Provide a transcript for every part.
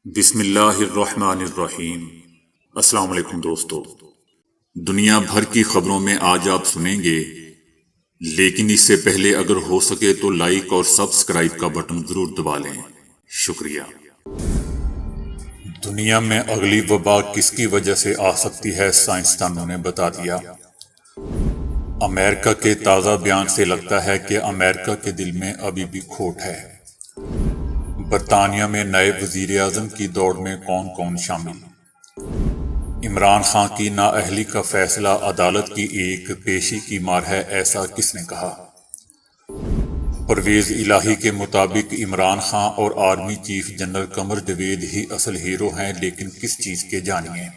بسم اللہ الرحمن الرحیم۔ السلام علیکم دوستو، دنیا بھر کی خبروں میں آج آپ سنیں گے، لیکن اس سے پہلے اگر ہو سکے تو لائک اور سبسکرائب کا بٹن ضرور دبا لیں، شکریہ۔ دنیا میں اگلی وبا کس کی وجہ سے آ سکتی ہے، سائنسدانوں نے بتا دیا۔ امریکہ کے تازہ بیان سے لگتا ہے کہ امریکہ کے دل میں ابھی بھی کھوٹ ہے۔ برطانیہ میں نئے وزیر اعظم کی دوڑ میں کون کون شامل؟ عمران خان کی نااہلی کا فیصلہ عدالت کی ایک پیشی کی مار ہے، ایسا کس نے کہا؟ پرویز الہی کے مطابق عمران خان اور army chief general Qamar Javed ہی اصل ہیرو ہیں، لیکن کس چیز کے جانیے؟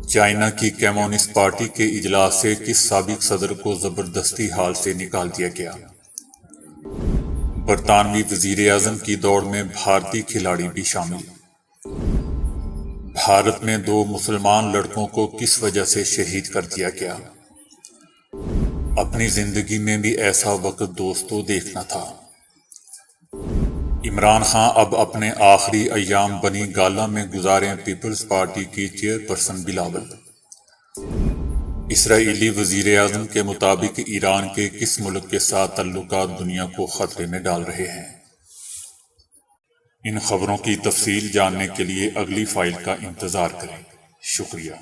چائنا کی کمیونسٹ پارٹی کے اجلاس سے کس سابق صدر کو زبردستی حال سے نکال دیا گیا؟ برطانوی وزیر اعظم کی دوڑ میں بھارتی کھلاڑی بھی شامل۔ بھارت میں 2 مسلمان لڑکوں کو کس وجہ سے شہید کر دیا گیا؟ اپنی زندگی میں بھی ایسا وقت دوستوں دیکھنا تھا۔ عمران خان اب اپنے آخری ایام بنی گالہ میں گزاریں، پیپلز پارٹی کی چیئرپرسن بلاول۔ اسرائیلی وزیر اعظم کے مطابق ایران کے کس ملک کے ساتھ تعلقات دنیا کو خطرے میں ڈال رہے ہیں؟ ان خبروں کی تفصیل جاننے کے لیے اگلی فائل کا انتظار کریں، شکریہ۔